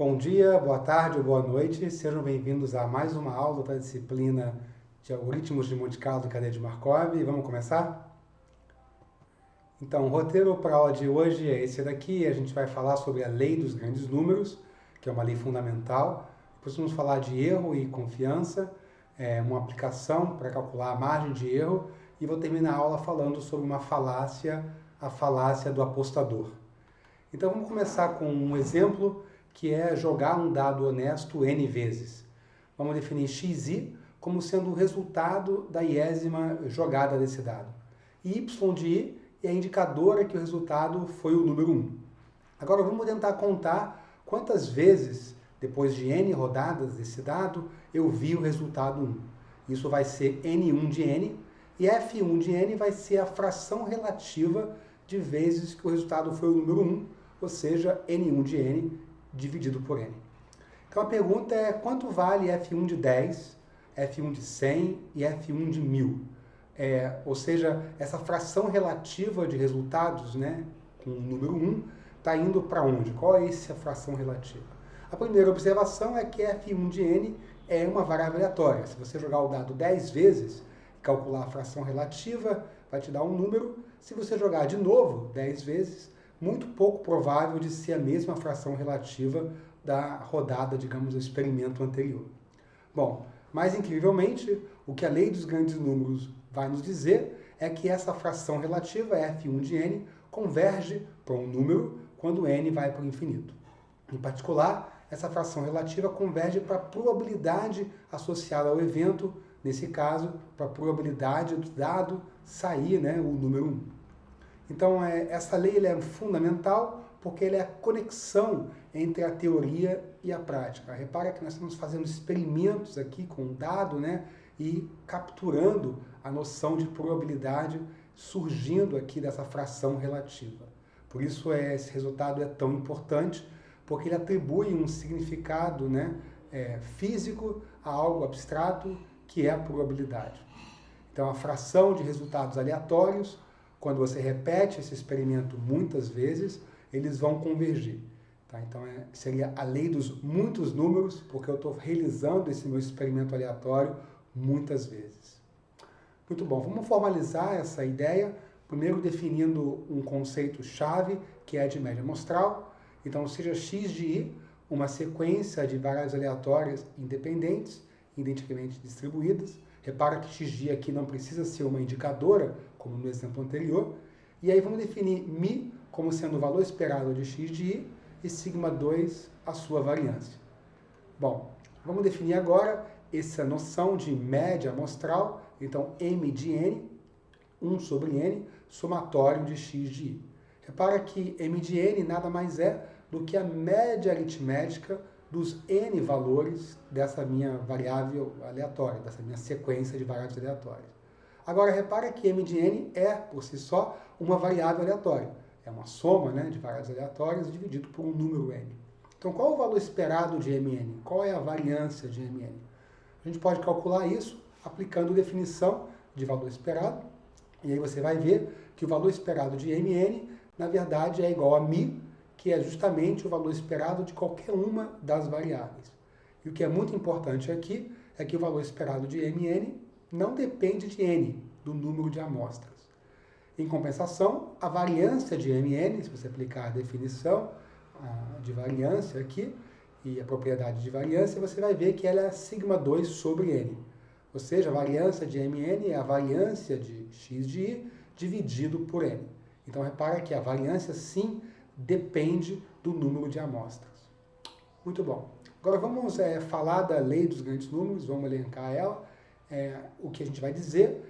Bom dia, boa tarde ou boa noite, sejam bem-vindos a mais uma aula da disciplina de Algoritmos de Monte Carlo e Cadeia de Markov. Vamos começar? Então, o roteiro para a aula de hoje é esse daqui. A gente vai falar sobre a lei dos grandes números, que é uma lei fundamental. Depois vamos falar de erro e confiança, uma aplicação para calcular a margem de erro. E vou terminar a aula falando sobre uma falácia, a falácia do apostador. Então, vamos começar com um exemplo que é jogar um dado honesto n vezes. Vamos definir xi como sendo o resultado da iésima jogada desse dado. E y de i é a indicadora que o resultado foi o número 1. Agora vamos tentar contar quantas vezes, depois de n rodadas desse dado, eu vi o resultado 1. Isso vai ser n1 de n, e f1 de n vai ser a fração relativa de vezes que o resultado foi o número 1, ou seja, n1 de n dividido por n. Então a pergunta é quanto vale f1 de 10, f1 de 100 e f1 de 1000? Ou seja, essa fração relativa de resultados, né, com o número 1, está indo para onde? Qual é essa fração relativa? A primeira observação é que f1 de n é uma variável aleatória. Se você jogar o dado 10 vezes e calcular a fração relativa, vai te dar um número. Se você jogar de novo 10 vezes, muito pouco provável de ser a mesma fração relativa da rodada, digamos, do experimento anterior. Bom, mais incrivelmente, o que a lei dos grandes números vai nos dizer é que essa fração relativa, f1 de n, converge para um número quando n vai para o infinito. Em particular, essa fração relativa converge para a probabilidade associada ao evento, nesse caso, para a probabilidade do dado sair, né, o número 1. Então, essa lei é fundamental porque ela é a conexão entre a teoria e a prática. Repara que nós estamos fazendo experimentos aqui com o dado, né, e capturando a noção de probabilidade surgindo aqui dessa fração relativa. Por isso, esse resultado é tão importante, porque ele atribui um significado, né, físico a algo abstrato, que é a probabilidade. Então, a fração de resultados aleatórios, quando você repete esse experimento muitas vezes, eles vão convergir. Tá? Então, seria a lei dos muitos números, porque eu estou realizando esse meu experimento aleatório muitas vezes. Muito bom, vamos formalizar essa ideia, primeiro definindo um conceito-chave, que é de média amostral. Então, seja x de i uma sequência de variáveis aleatórias independentes, identicamente distribuídas. Repara que x de i aqui não precisa ser uma indicadora, como no exemplo anterior. E aí vamos definir μ como sendo o valor esperado de x de i e σ2 a sua variância. Bom, vamos definir agora essa noção de média amostral. Então, m de n, 1 sobre n, somatório de x de i. Repara que m de n nada mais é do que a média aritmética dos n valores dessa minha variável aleatória, dessa minha sequência de variáveis aleatórias. Agora, repara que m de n é, por si só, uma variável aleatória. É uma soma, né, de variáveis aleatórias dividido por um número n. Então, qual é o valor esperado de mn? Qual é a variância de mn? A gente pode calcular isso aplicando a definição de valor esperado. E aí você vai ver que o valor esperado de mn, na verdade, é igual a μ, que é justamente o valor esperado de qualquer uma das variáveis. E o que é muito importante aqui é que o valor esperado de mn não depende de n, do número de amostras. Em compensação, a variância de mn, se você aplicar a definição de variância aqui, e a propriedade de variância, você vai ver que ela é σ2 sobre n. Ou seja, a variância de mn é a variância de x de i dividido por n. Então, repara que a variância, sim, depende do número de amostras. Muito bom. Agora vamos falar da lei dos grandes números, vamos elencar ela. O que a gente vai dizer,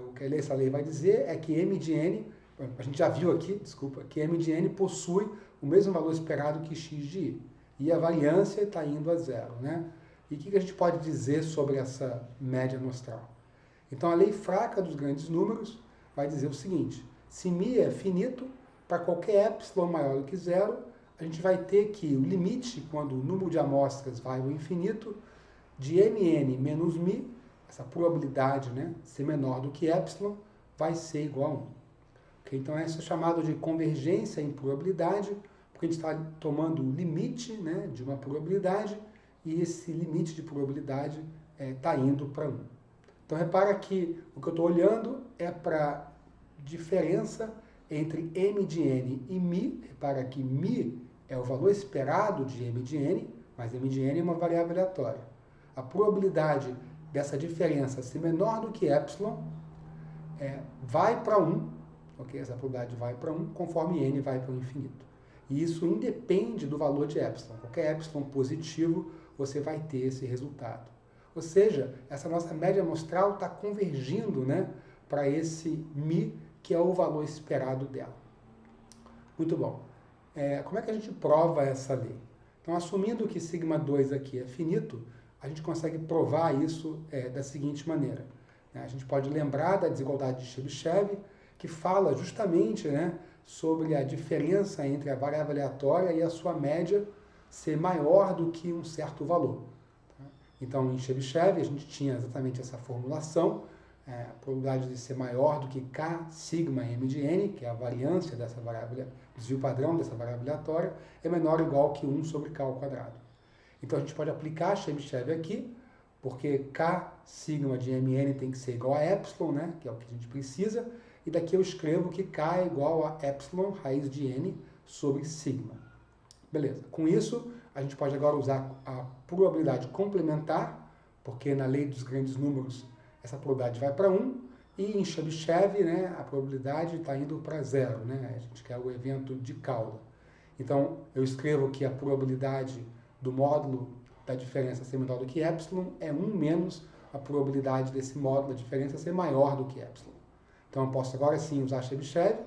o que essa lei vai dizer é que m de n, a gente já viu aqui, desculpa, que m de n possui o mesmo valor esperado que x de i. E a variância está indo a zero, né? E o que a gente pode dizer sobre essa média amostral? Então, a lei fraca dos grandes números vai dizer o seguinte: se μ é finito, para qualquer epsilon maior do que zero, a gente vai ter que o limite, quando o número de amostras vai ao infinito, de mn menos μ, essa probabilidade, né, ser menor do que epsilon, vai ser igual a 1. Okay? Então, isso é chamado de convergência em probabilidade, porque a gente está tomando o limite, né, de mesma probabilidade e esse limite de probabilidade está indo para 1. Então, repara que o que eu estou olhando é para diferença entre m de n e μ. Repara que μ é o valor esperado de m de n, mas m de n é uma variável aleatória. A probabilidade dessa diferença ser menor do que epsilon vai para 1, ok? Essa probabilidade vai para 1 conforme n vai para o infinito. E isso independe do valor de epsilon. Qualquer epsilon positivo, você vai ter esse resultado. Ou seja, essa nossa média amostral está convergindo, né, para esse μ, que é o valor esperado dela. Muito bom. Como é que a gente prova essa lei? Então, assumindo que σ2 aqui é finito, a gente consegue provar isso da seguinte maneira. A gente pode lembrar da desigualdade de Chebyshev, que fala justamente, né, sobre a diferença entre a variável aleatória e a sua média ser maior do que um certo valor. Então, em Chebyshev, a gente tinha exatamente essa formulação, a probabilidade de ser maior do que K sigma m de n, que é a variância dessa variável, desvio padrão dessa variável aleatória, é menor ou igual que 1 sobre K ao quadrado. Então, a gente pode aplicar Chebyshev aqui, porque K sigma de mn tem que ser igual a epsilon, né, que é o que a gente precisa, e daqui eu escrevo que K é igual a epsilon raiz de n sobre sigma. Beleza. Com isso, a gente pode agora usar a probabilidade complementar, porque na lei dos grandes números essa probabilidade vai para 1, e em Chebyshev, né, a probabilidade está indo para 0, né, a gente quer o evento de cauda. Então, eu escrevo que a probabilidade do módulo da diferença ser menor do que epsilon é 1 menos a probabilidade desse módulo da diferença ser maior do que epsilon. Então, eu posso agora sim usar Chebyshev,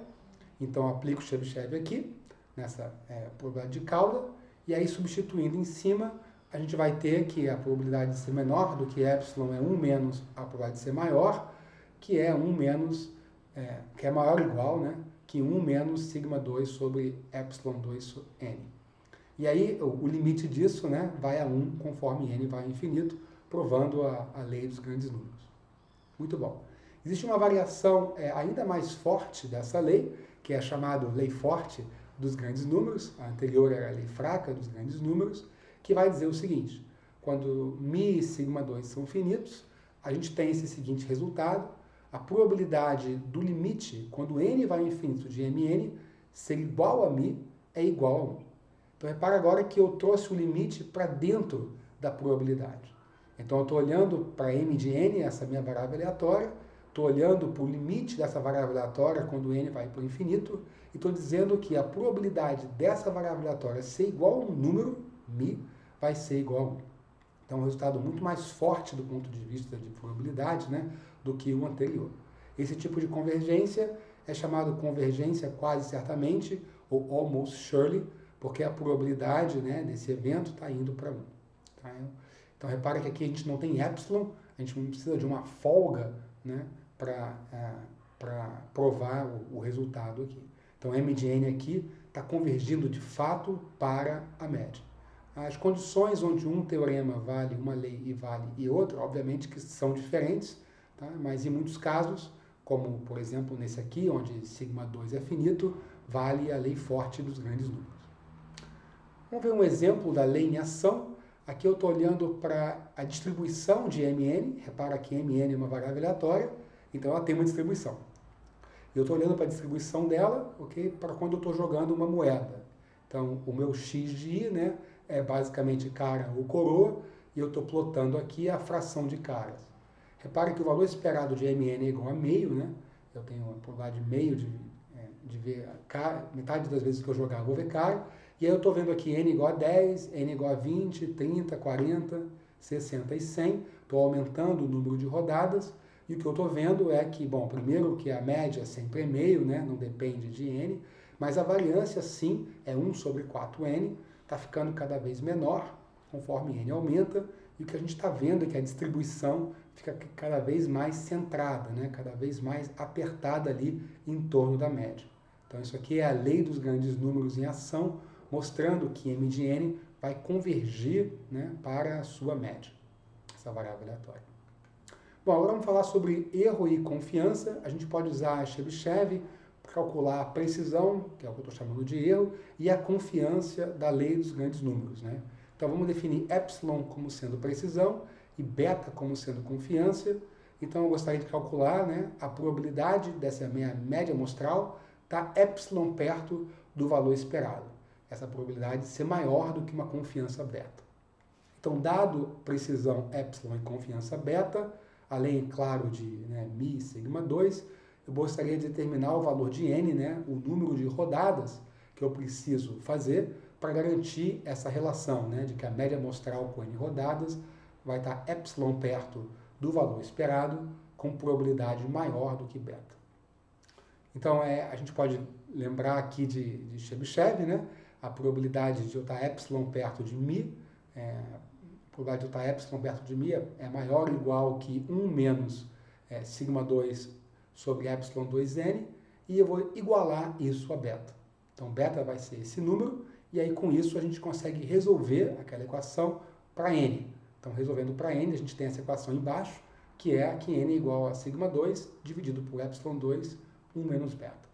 então eu aplico Chebyshev aqui, nessa probabilidade de cauda, e aí substituindo em cima, a gente vai ter que a probabilidade de ser menor do que epsilon é 1 menos a probabilidade de ser maior, que é 1 menos, que é maior ou igual, né, que 1 menos sigma 2 sobre epsilon 2 n. E aí o limite disso, né, vai a 1 conforme n vai ao infinito, provando a lei dos grandes números. Muito bom. Existe uma variação ainda mais forte dessa lei, que é chamada lei forte dos grandes números, a anterior era a lei fraca dos grandes números, que vai dizer o seguinte: quando μ e sigma 2 são finitos, a gente tem esse seguinte resultado: a probabilidade do limite, quando n vai ao infinito de mn, ser igual a μ é igual a 1. Então, repara agora que eu trouxe o limite para dentro da probabilidade. Então, eu estou olhando para m de n, essa minha variável aleatória, estou olhando para o limite dessa variável aleatória quando n vai para o infinito, e estou dizendo que a probabilidade dessa variável aleatória ser igual a um número, μ, vai ser igual a 1. Então, é um resultado muito mais forte do ponto de vista de probabilidade, né, do que o anterior. Esse tipo de convergência é chamado convergência quase certamente, ou almost surely, porque a probabilidade, né, desse evento está indo para 1. Tá? Então, repara que aqui a gente não tem epsilon, a gente não precisa de uma folga, né, para provar o resultado aqui. Então, m de n aqui está convergindo de fato para a média. As condições onde um teorema vale uma lei e vale e outra, obviamente que são diferentes, tá? Mas em muitos casos, como por exemplo nesse aqui, onde sigma 2 é finito, vale a lei forte dos grandes números. Vamos ver um exemplo da lei em ação. Aqui eu estou olhando para a distribuição de mn, repara que mn é uma variável aleatória, então ela tem uma distribuição. Eu estou olhando para a distribuição dela, ok? Para quando eu estou jogando uma moeda. Então, o meu x de i, né, é basicamente cara ou coroa, e eu estou plotando aqui a fração de caras. Repare que o valor esperado de mn é igual a meio, né? Eu tenho uma probabilidade de meio de ver cara, metade das vezes que eu jogar eu vou ver cara, e aí eu estou vendo aqui n igual a 10, n igual a 20, 30, 40, 60 e 100, estou aumentando o número de rodadas, e o que eu estou vendo é que, bom, primeiro que a média sempre é meio, né? Não depende de n, mas a variância sim é 1 sobre 4n, está ficando cada vez menor conforme n aumenta, e o que a gente está vendo é que a distribuição fica cada vez mais centrada, né? Cada vez mais apertada ali em torno da média. Então isso aqui é a lei dos grandes números em ação, mostrando que m de n vai convergir, né, para a sua média, essa variável aleatória. Bom, agora vamos falar sobre erro e confiança. A gente pode usar a Chebyshev para calcular a precisão, que é o que eu estou chamando de erro, e a confiança da lei dos grandes números, né? Então vamos definir epsilon como sendo precisão e beta como sendo confiança. Então eu gostaria de calcular, né, a probabilidade dessa minha média amostral estar epsilon perto do valor esperado. Essa probabilidade ser maior do que uma confiança beta. Então, dado precisão epsilon e confiança beta, além, claro, de mi e sigma 2, eu gostaria de determinar o valor de n, né, o número de rodadas que eu preciso fazer para garantir essa relação, né, de que a média amostral com n rodadas vai estar epsilon perto do valor esperado, com probabilidade maior do que beta. Então, a gente pode lembrar aqui de Chebyshev, né? A probabilidade de eu estar epsilon perto de mi, a probabilidade de eu estar epsilon perto de mi é maior ou igual que 1 menos sigma 2 sobre epsilon 2n, e eu vou igualar isso a beta. Então, beta vai ser esse número, e aí com isso a gente consegue resolver aquela equação para n. Então, resolvendo para n, a gente tem essa equação embaixo, que é que n é igual a sigma 2 dividido por epsilon 2, 1 menos beta.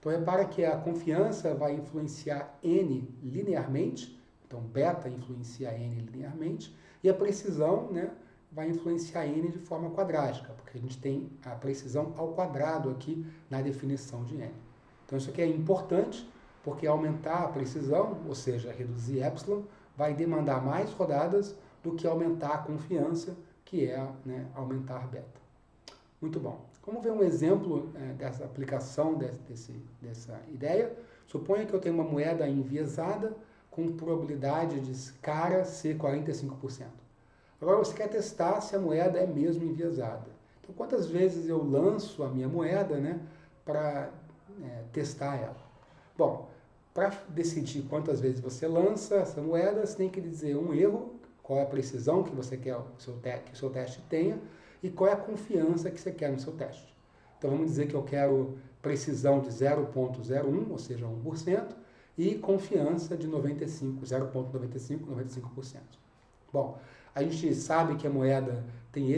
Então, repara que a confiança vai influenciar n linearmente, então beta influencia n linearmente, e a precisão, né, vai influenciar n de forma quadrática, porque a gente tem a precisão ao quadrado aqui na definição de n. Então, isso aqui é importante, porque aumentar a precisão, ou seja, reduzir epsilon, vai demandar mais rodadas do que aumentar a confiança, que é, né, aumentar beta. Muito bom. Vamos ver um exemplo dessa aplicação dessa ideia. Suponha que eu tenho uma moeda enviesada com probabilidade de cara ser 45%. Agora você quer testar se a moeda é mesmo enviesada. Então, quantas vezes eu lanço a minha moeda, né, para testar ela? Bom, para decidir quantas vezes você lança essa moeda, você tem que dizer um erro, qual é a precisão que você quer que o seu teste tenha, e qual é a confiança que você quer no seu teste. Então, vamos dizer que eu quero precisão de 0,01, ou seja, 1%, e confiança de 0,95, 95%. Bom, a gente sabe que a moeda tem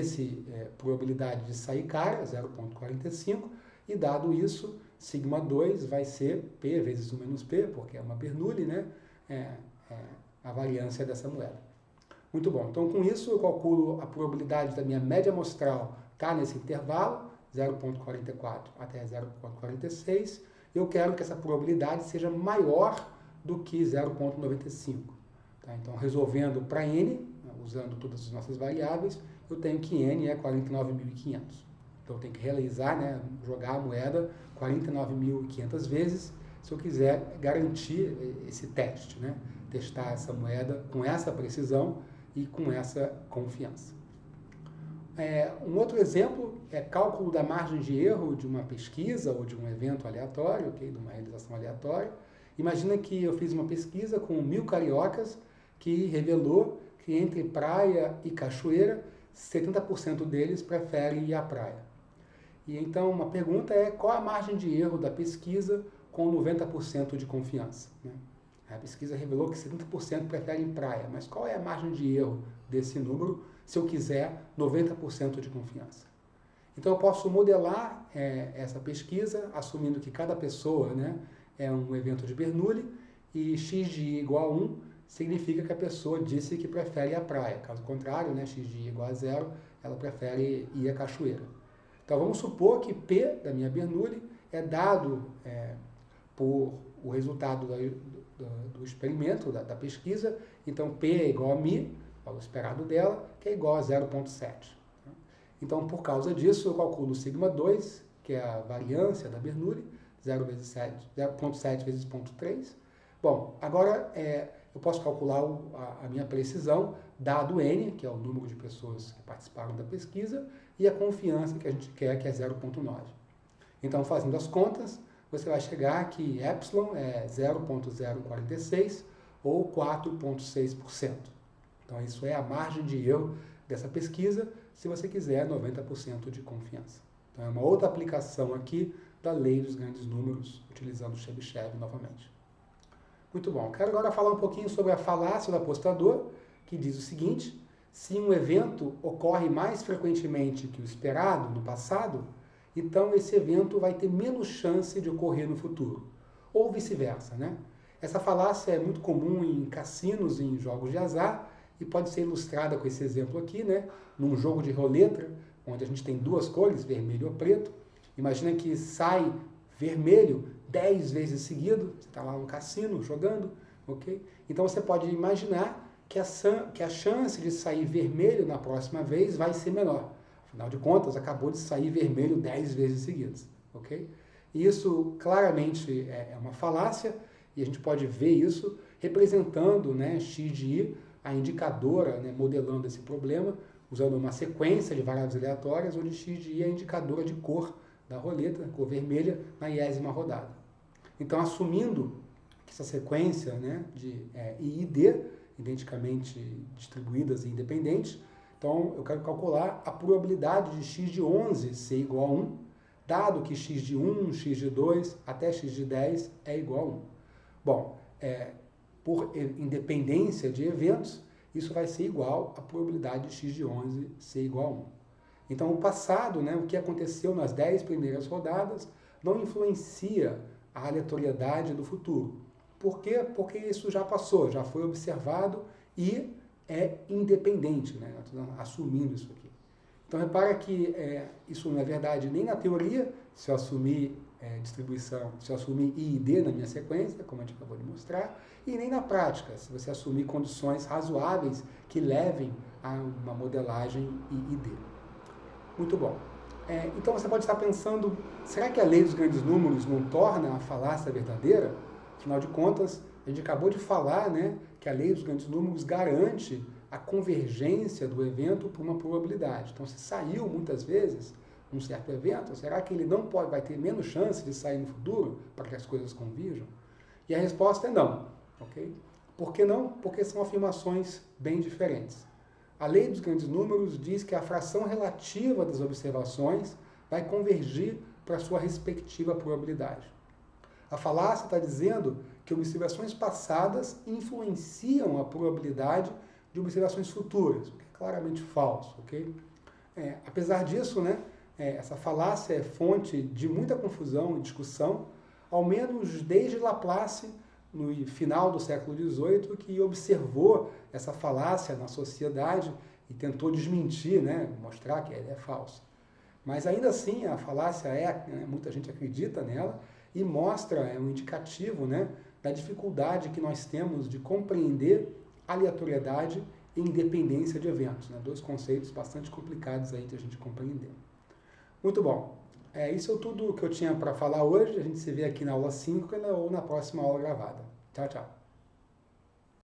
probabilidade de sair cara, 0,45, e dado isso, sigma 2 vai ser P vezes 1 menos P, porque é uma Bernoulli, né? A variância dessa moeda. Muito bom. Então, com isso, eu calculo a probabilidade da minha média amostral estar nesse intervalo, 0,44 até 0,46. Eu quero que essa probabilidade seja maior do que 0,95. Tá? Então, resolvendo para n, usando todas as nossas variáveis, eu tenho que n é 49.500. Então, eu tenho que realizar, né, jogar a moeda 49.500 vezes se eu quiser garantir esse teste, né? Testar essa moeda com essa precisão e com essa confiança. Um outro exemplo é cálculo da margem de erro de uma pesquisa ou de um evento aleatório, okay? De uma realização aleatória. Imagina que eu fiz uma pesquisa com 1.000 cariocas que revelou que entre praia e cachoeira, 70% deles preferem ir à praia. E então uma pergunta é qual a margem de erro da pesquisa com 90% de confiança, né? A pesquisa revelou que 70% preferem praia, mas qual é a margem de erro desse número se eu quiser 90% de confiança? Então eu posso modelar essa pesquisa assumindo que cada pessoa, né, é um evento de Bernoulli e x de i igual a 1 significa que a pessoa disse que prefere ir à praia. Caso contrário, né, x de i igual a 0, ela prefere ir à cachoeira. Então vamos supor que P da minha Bernoulli é dado por o resultado do experimento, da pesquisa. Então, P é igual a mi, o valor esperado dela, que é igual a 0,7. Então, por causa disso, eu calculo sigma 2, que é a variância da Bernoulli, 0,7 vezes 0,3. Bom, agora eu posso calcular a minha precisão, dado n, que é o número de pessoas que participaram da pesquisa, e a confiança que a gente quer, que é 0,9. Então, fazendo as contas, você vai chegar que epsilon é 0,046 ou 4,6%. Então, isso é a margem de erro dessa pesquisa, se você quiser 90% de confiança. Então, é uma outra aplicação aqui da lei dos grandes números, utilizando Chebyshev novamente. Muito bom. Quero agora falar um pouquinho sobre a falácia do apostador, que diz o seguinte: se um evento ocorre mais frequentemente que o esperado no passado, então esse evento vai ter menos chance de ocorrer no futuro. Ou vice-versa, né? Essa falácia é muito comum em cassinos e em jogos de azar e pode ser ilustrada com esse exemplo aqui, né? Num jogo de roleta, onde a gente tem duas cores, vermelho ou preto. Imagina que sai vermelho 10 vezes seguido, você está lá no cassino jogando, ok? Então você pode imaginar que a chance de sair vermelho na próxima vez vai ser menor. Afinal de contas, acabou de sair vermelho 10 vezes seguidas, ok? E isso claramente é uma falácia, e a gente pode ver isso representando, né, x de i, a indicadora, né, modelando esse problema, usando uma sequência de variáveis aleatórias, onde x de i é a indicadora de cor da roleta, cor vermelha, na 10ª rodada. Então, assumindo que essa sequência, né, de i e d, identicamente distribuídas e independentes, então eu quero calcular a probabilidade de x de 11 ser igual a 1, dado que x de 1, x de 2, até x de 10 é igual a 1. Bom, por independência de eventos, isso vai ser igual à probabilidade de x de 11 ser igual a 1. Então, o passado, né, o que aconteceu nas 10 primeiras rodadas, não influencia a aleatoriedade do futuro. Por quê? Porque isso já passou, já foi observado e é independente, né? Nós estamos assumindo isso aqui. Então, repara que isso não é verdade nem na teoria, se eu assumir distribuição, se eu assumir I e D na minha sequência, como a gente acabou de mostrar, e nem na prática, se você assumir condições razoáveis que levem a uma modelagem I e D. Muito bom. Então você pode estar pensando, será que a lei dos grandes números não torna a falácia verdadeira? Afinal de contas, a gente acabou de falar, né, que a lei dos grandes números garante a convergência do evento por uma probabilidade. Então, se saiu muitas vezes um certo evento, será que ele não vai ter menos chance de sair no futuro para que as coisas convirjam? E a resposta é não. Okay? Por que não? Porque são afirmações bem diferentes. A lei dos grandes números diz que a fração relativa das observações vai convergir para a sua respectiva probabilidade. A falácia está dizendo que observações passadas influenciam a probabilidade de observações futuras, o que é claramente falso, ok? Apesar disso, né, essa falácia é fonte de muita confusão e discussão, ao menos desde Laplace, no final do século XVIII, que observou essa falácia na sociedade e tentou desmentir, né, mostrar que ela é falsa. Mas ainda assim, a falácia muita gente acredita nela, e mostra um indicativo, né, da dificuldade que nós temos de compreender aleatoriedade e independência de eventos, né, dois conceitos bastante complicados aí de a gente compreender. Muito bom. Isso é tudo que eu tinha para falar hoje. A gente se vê aqui na aula síncrona ou na próxima aula gravada. Tchau, tchau.